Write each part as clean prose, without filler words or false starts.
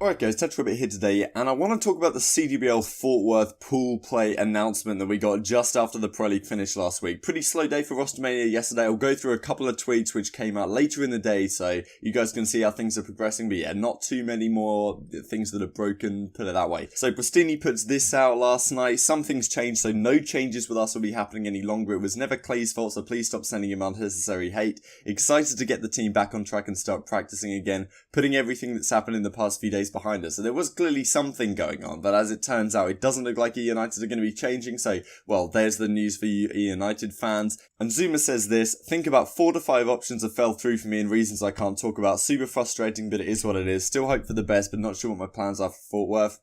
Alright guys, TetraBit here today, and I want to talk about the CWL Fort Worth pool play announcement that we got just after the Pro League finished last week. Pretty slow day for Rostermania yesterday. I'll go through a couple of tweets which came out later in the day, so you guys can see how things are progressing, but yeah, not too many more things that are broken, put it that way. So Pristini puts this out last night. Some things changed, so no changes with us will be happening any longer. It was never Clay's fault, so please stop sending him unnecessary hate. Excited to get the team back on track and start practicing again, putting everything that's happened in the past few days behind us. So there was clearly something going on, but as it turns out, it doesn't look like EUnited are going to be changing, so, well, there's the news for you EUnited fans. And Zuma says this: think about 4 to 5 options that fell through for me and reasons I can't talk about. Super frustrating, but it is what it is. Still hope for the best, but not sure what my plans are for Fort Worth.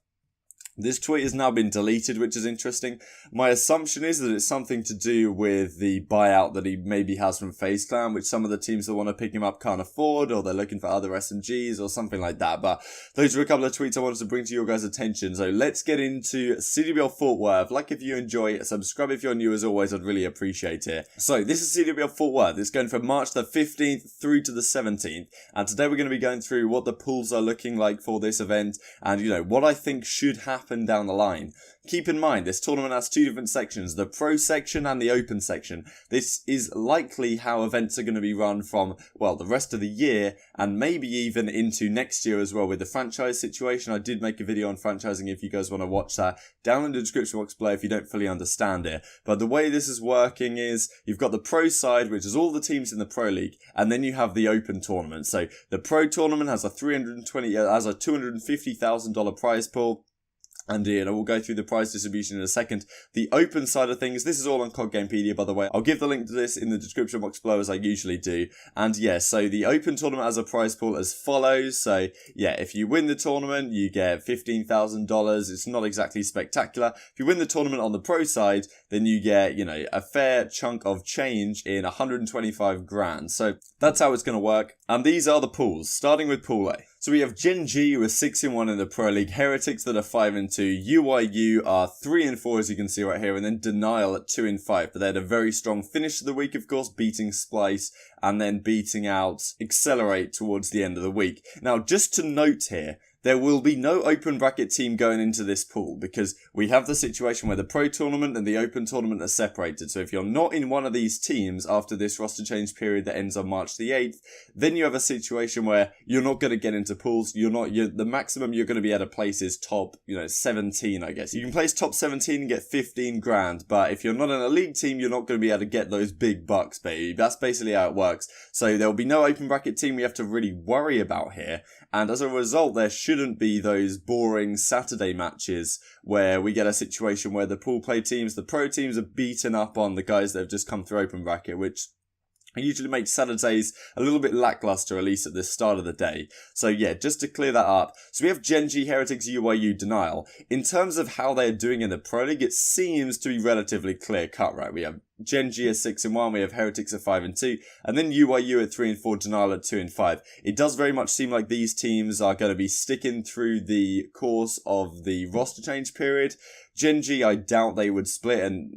This tweet has now been deleted, which is interesting. My assumption is that it's something to do with the buyout that he maybe has from FaZe Clan, which some of the teams that want to pick him up can't afford, or they're looking for other SMGs or something like that. But those are a couple of tweets I wanted to bring to your guys' attention. So let's get into CWL Fort Worth. Like if you enjoy, subscribe if you're new as always, I'd really appreciate it. So this is CWL Fort Worth. It's going from March the 15th through to the 17th. And today we're going to be going through what the pools are looking like for this event and, you know, what I think should happen down the line. Keep in mind, this tournament has 2 different sections, the pro section and the open section. This is likely how events are going to be run from, well, the rest of the year and maybe even into next year as well with the franchise situation. I did make a video on franchising if you guys want to watch that. Down in the description box below if you don't fully understand it. But the way this is working is you've got the pro side, which is all the teams in the Pro League, and then you have the open tournament. So the pro tournament has a $250,000 prize pool. And we'll go through the prize distribution in a second. The open side of things, this is all on CoD Gamepedia, by the way. I'll give the link to this in the description box below as I usually do. And yeah, so the open tournament has a prize pool as follows. So yeah, if you win the tournament, you get $15,000. It's not exactly spectacular. If you win the tournament on the pro side, then you get, you know, a fair chunk of change in 125 grand. So that's how it's going to work. And these are the pools, starting with Pool A. So we have Gen.G who are 6-1 in the Pro League, Heretics that are 5-2, EUiU are 3-4 as you can see right here, and then Denial at 2-5. But they had a very strong finish to the week, of course, beating Splyce and then beating out Excelerate towards the end of the week. Now, just to note here, there will be no open bracket team going into this pool because we have the situation where the pro tournament and the open tournament are separated. So if you're not in one of these teams after this roster change period that ends on March the 8th, then you have a situation where you're not going to get into pools. The maximum you're going to be able to place is top, 17, I guess. You can place top 17 and get 15 grand, but if you're not in a league team, you're not going to be able to get those big bucks, baby. That's basically how it works. So there will be no open bracket team we have to really worry about here. And as a result, there shouldn't be those boring Saturday matches where we get a situation where the pool play teams, the pro teams are beaten up on the guys that have just come through open bracket, which usually makes Saturdays a little bit lackluster, at least at the start of the day. So yeah, just to clear that up. So we have Gen.G, Heretics, EUiU, Denial. In terms of how they're doing in the Pro League, it seems to be relatively clear cut, right? We have Gen.G at 6-1, we have Heretics at 5-2, and then EUiU at 3-4, Denial at 2-5. It does very much seem like these teams are going to be sticking through the course of the roster change period. Gen.G, I doubt they would split, and,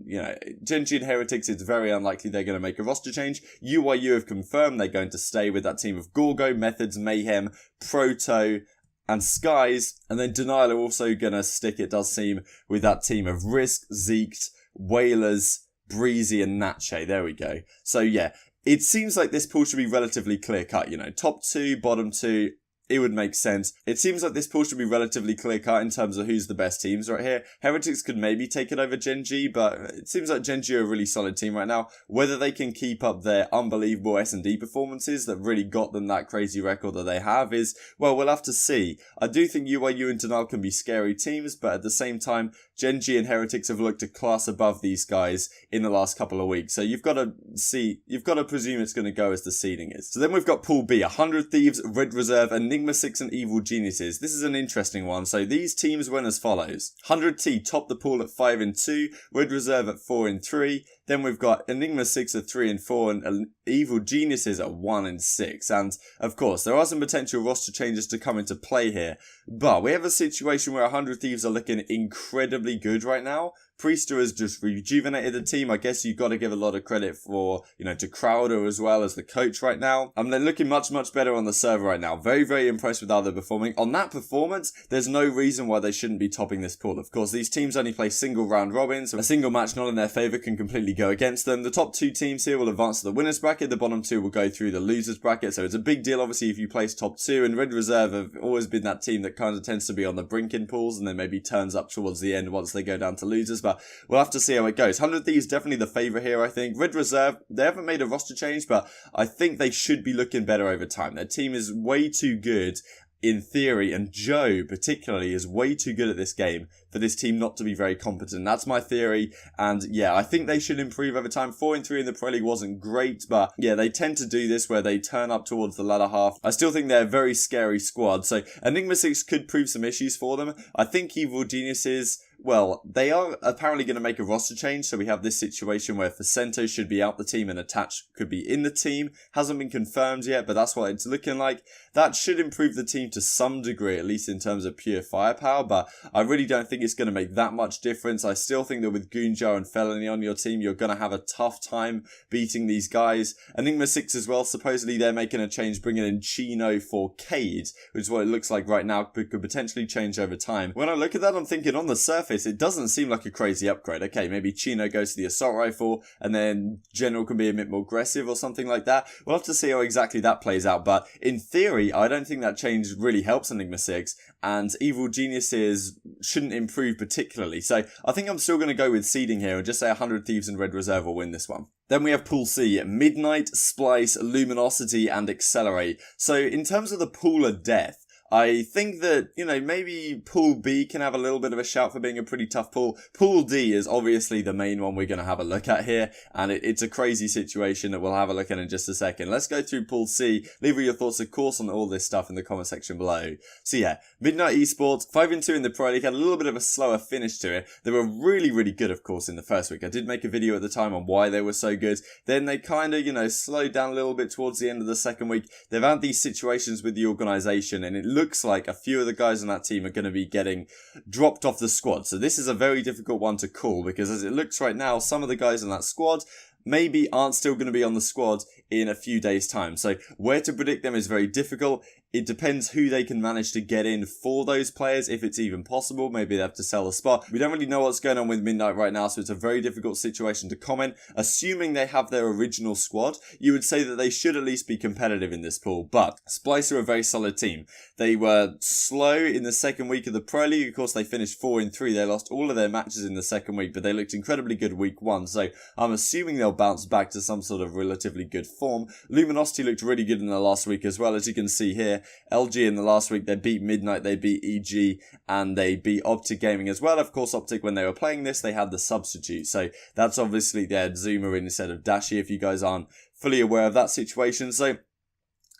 Gen.G and Heretics, it's very unlikely they're going to make a roster change. EUiU have confirmed they're going to stay with that team of Gorgo, Methods, Mayhem, Proto, and Skies, and then Denial are also going to stick, it does seem, with that team of Risk, Zeeked, Whalers, Breezy and Natche. There we go. So yeah, it seems like this pool should be relatively clear cut, top 2, bottom 2. It would make sense. It seems like this pool should be relatively clear cut in terms of who's the best teams right here. Heretics could maybe take it over Gen.G, but it seems like Gen.G are a really solid team right now. Whether they can keep up their unbelievable S&D performances that really got them that crazy record that they have is, well, we'll have to see. I do think EUiU and Denial can be scary teams, but at the same time, Gen.G and Heretics have looked a class above these guys in the last couple of weeks. So you've got to presume it's going to go as the seeding is. So then we've got Pool B, 100 Thieves, Red Reserve, Enigma 6 and Evil Geniuses. This is an interesting one. So these teams went as follows. 100T topped the pool at 5-2, Red Reserve at 4-3, Then we've got Enigma 6 at 3 and 4, and Evil Geniuses at 1 and 6. And of course, there are some potential roster changes to come into play here, but we have a situation where 100 Thieves are looking incredibly good right now. Priester has just rejuvenated the team. I guess you've got to give a lot of credit for, to Crowder as well as the coach right now. They're looking much, much better on the server right now. Very, very impressed with how they're performing. On that performance, there's no reason why they shouldn't be topping this pool. Of course, these teams only play single round robins, so a single match not in their favour can completely go against them. The top 2 teams here will advance to the winners bracket. The bottom 2 will go through the losers bracket. So it's a big deal, obviously, if you place top 2. And Red Reserve have always been that team that kind of tends to be on the brink in pools and then maybe turns up towards the end once they go down to losers. But we'll have to see how it goes. 100 Thieves definitely the favourite here, I think. Red Reserve, they haven't made a roster change, but I think they should be looking better over time. Their team is way too good in theory, and Joe particularly is way too good at this game for this team not to be very competent. That's my theory, and yeah, I think they should improve over time. 4 and 3 in the Pro League wasn't great, but yeah, they tend to do this where they turn up towards the latter half. I still think they're a very scary squad, so Enigma 6 could prove some issues for them. I think Evil Geniuses, well, they are apparently going to make a roster change, so we have this situation where Facento should be out the team and Attach could be in the team. Hasn't been confirmed yet, but that's what it's looking like. That should improve the team to some degree, at least in terms of pure firepower, but I really don't think it's going to make that much difference. I still think that with Goonjar and Felony on your team, you're going to have a tough time beating these guys. Enigma 6 as well, supposedly they're making a change, bringing in Chino for Cade, which is what it looks like right now, could potentially change over time. When I look at that, I'm thinking on the surface, it doesn't seem like a crazy upgrade. Okay, maybe Chino goes to the assault rifle and then General can be a bit more aggressive or something like that. We'll have to see how exactly that plays out, but in theory, I don't think that change really helps Enigma 6, and Evil Geniuses shouldn't improve particularly. So I think I'm still going to go with seeding here and just say 100 Thieves and Red Reserve will win this one. Then we have Pool C, Midnight, Splyce, Luminosity, and Excelerate. So in terms of the pool of death, I think that, maybe Pool B can have a little bit of a shout for being a pretty tough pool. Pool D is obviously the main one we're going to have a look at here, and it's a crazy situation that we'll have a look at in just a second. Let's go through Pool C. Leave your thoughts, of course, on all this stuff in the comment section below. So yeah, Midnight Esports, 5 and 2 in the Pro League, had a little bit of a slower finish to it. They were really, really good, of course, in the first week. I did make a video at the time on why they were so good. Then they kind of, slowed down a little bit towards the end of the second week. They've had these situations with the organisation, and it looks like a few of the guys on that team are going to be getting dropped off the squad. So this is a very difficult one to call, because as it looks right now, some of the guys in that squad maybe aren't still going to be on the squad in a few days' time. So where to predict them is very difficult. It depends who they can manage to get in for those players, if it's even possible. Maybe they have to sell the spot. We don't really know what's going on with Midnight right now, so it's a very difficult situation to comment. Assuming they have their original squad, you would say that they should at least be competitive in this pool. But Splyce are a very solid team. They were slow in the second week of the Pro League. Of course, they finished 4 and 3. They lost all of their matches in the second week, but they looked incredibly good week 1. So I'm assuming they'll bounce back to some sort of relatively good form. Luminosity looked really good in the last week as well, as you can see here. LG in the last week, they beat Midnight, they beat EG, and they beat OpTic Gaming as well. Of course, OpTic, when they were playing this, they had the substitute. So that's obviously they had Zoomer instead of Dashi, if you guys aren't fully aware of that situation. So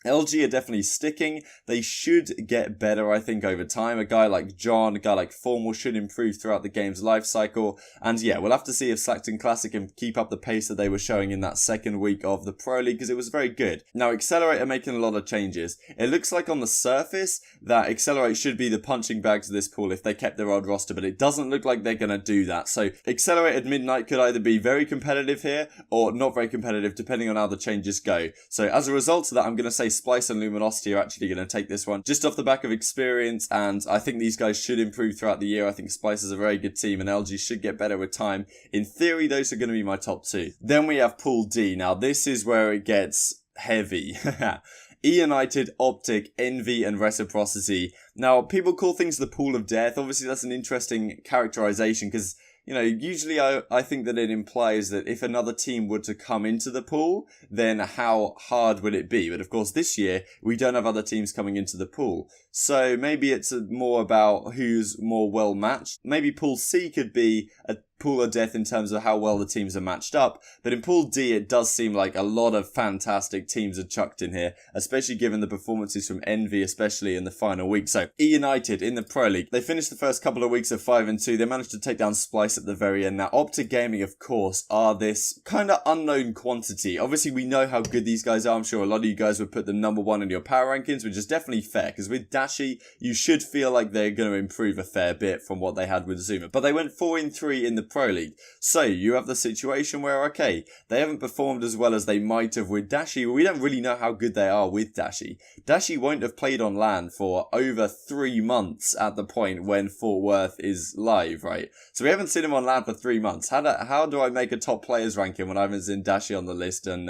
LG are definitely sticking. They should get better, I think, over time. A guy like John, a guy like Formal should improve throughout the game's life cycle. And yeah, we'll have to see if Slackton Classic can keep up the pace that they were showing in that second week of the Pro League, because it was very good. Now, Excelerate are making a lot of changes. It looks like on the surface that Excelerate should be the punching bags of this pool if they kept their old roster, but it doesn't look like they're going to do that. So Excelerate at Midnight could either be very competitive here or not very competitive, depending on how the changes go. So as a result of that, I'm going to say Splyce and Luminosity are actually going to take this one just off the back of experience, and I think these guys should improve throughout the year. I think Splyce is a very good team and LG should get better with time. In theory, those are going to be my top 2. Then we have Pool D. Now this is where it gets heavy. EUnited, OpTic, EnVy, and Reciprocity. Now, people call things the pool of death. Obviously, that's an interesting characterization because, usually I think that it implies that if another team were to come into the pool, then how hard would it be? But of course, this year, we don't have other teams coming into the pool. So maybe it's more about who's more well matched. Maybe Pool C could be a pool of death in terms of how well the teams are matched up, but in Pool D it does seem like a lot of fantastic teams are chucked in here, especially given the performances from EnVy, especially in the final week. So EUnited in the Pro League, they finished the first couple of weeks of 5-2, they managed to take down Splyce at the very end. Now OpTic Gaming, of course, are this kind of unknown quantity. Obviously we know how good these guys are. I'm sure a lot of you guys would put them number 1 in your power rankings, which is definitely fair, because with Dashi you should feel like they're going to improve a fair bit from what they had with Zuma. But they went 4-3 in the Pro League. So you have the situation where, okay, they haven't performed as well as they might have with Dashi, but we don't really know how good they are with Dashi. Dashi won't have played on LAN for over 3 months at the point when Fort Worth is live, right? So we haven't seen him on LAN for 3 months. How do I make a top players ranking when I haven't seen Dashi on the list and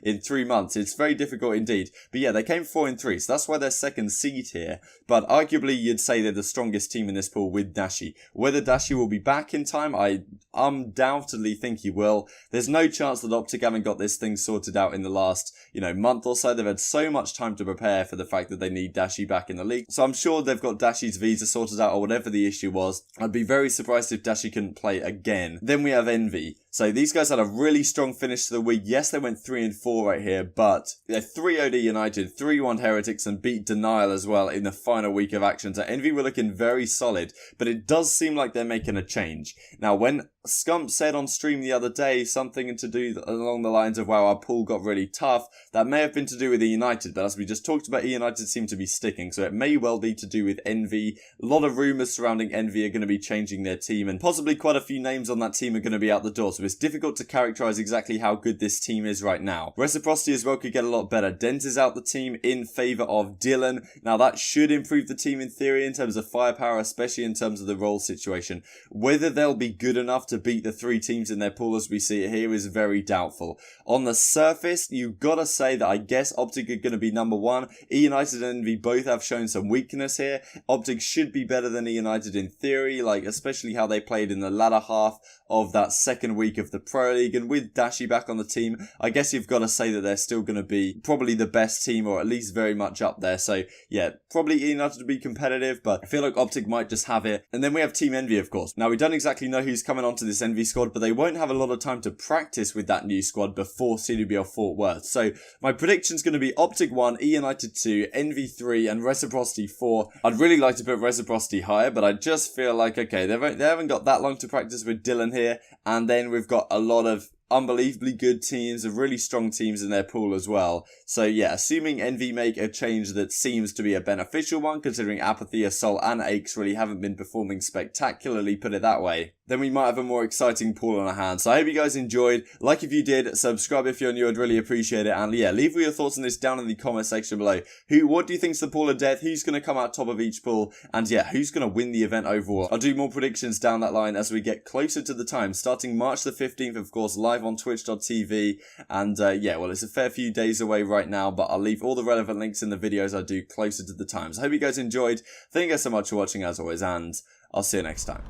in 3 months? It's very difficult indeed. But yeah, they came 4-3, so that's why they're second seed here. But arguably you'd say they're the strongest team in this pool with Dashi. Whether Dashi will be back in time, I undoubtedly think he will. There's no chance that OpTic haven't got this thing sorted out in the last, month or so. They've had so much time to prepare for the fact that they need Dashi back in the league. So I'm sure they've got Dashi's visa sorted out or whatever the issue was. I'd be very surprised if Dashi couldn't play again. Then we have EnVy. So these guys had a really strong finish to the week. Yes, they went 3-4 right here, but they're 3-0 EUnited, 3-1 Heretics, and beat Denial as well in the final week of action. So EnVy were looking very solid, but it does seem like they're making a change. Now, when Scump said on stream the other day something to do along the lines of, wow, our pool got really tough, that may have been to do with EUnited, but as we just talked about, EUnited seem to be sticking, so it may well be to do with EnVy. A lot of rumours surrounding EnVy are going to be changing their team, and possibly quite a few names on that team are going to be out the door, so it's difficult to characterise exactly how good this team is right now. Reciprocity as well could get a lot better. Dent is out the team in favour of Dylan. Now that should improve the team in theory in terms of firepower, especially in terms of the role situation. Whether they'll be good enough to beat the 3 teams in their pool as we see it here is very doubtful. On the surface, you've got to say that I guess OpTic are going to be number 1. EUnited and EnVy both have shown some weakness here. OpTic should be better than EUnited in theory, especially how they played in the latter half of that second week of the Pro League, and with Dashi back on the team, I guess you've got to say that they're still going to be probably the best team, or at least very much up there. So yeah, probably EUnited to be competitive, but I feel like OpTic might just have it. And then we have Team EnVy, of course. Now we don't exactly know who's coming onto this EnVy squad, but they won't have a lot of time to practice with that new squad before CWL Fort Worth. So my prediction's going to be OpTic 1, EUnited 2, EnVy 3, and Reciprocity 4. I'd really like to put Reciprocity higher, but I just feel like, okay, they haven't got that long to practice with Dylan here, and then we've got a lot of unbelievably good teams, of really strong teams in their pool as well. So yeah, assuming EnVy make a change that seems to be a beneficial one, considering Apathy, Assault and Aches really haven't been performing spectacularly, put it that way, then we might have a more exciting pool on our hands. So I hope you guys enjoyed. Like if you did, subscribe if you're new, I'd really appreciate it. And yeah, leave your thoughts on this down in the comment section below. What do you think's the pool of death? Who's going to come out top of each pool? And yeah, who's going to win the event overall? I'll do more predictions down that line as we get closer to the time, starting March the 15th, of course, live on twitch.tv. And yeah, well, it's a fair few days away right now, but I'll leave all the relevant links in the videos I do closer to the time. So I hope you guys enjoyed. Thank you guys so much for watching as always, and I'll see you next time.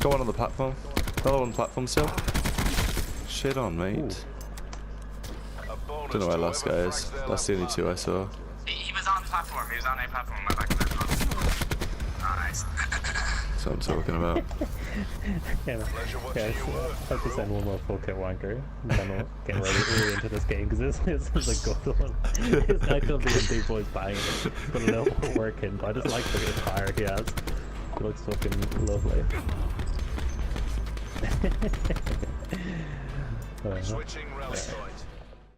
Got one on the platform. Another one on the platform still. Shit on, mate. Don't know where last guy is. That's the only 2 I saw. He was on platform. He was on a platform in my back of the Oh, nice. That's what I'm talking about. Yeah, I have to send one more full kit wanker. Then we'll get really into this game, because this is a good one. It's not going to be a big boys buying it. It's got a little more work in, but I just like the fire he has. It looks fucking lovely. Switching rally site.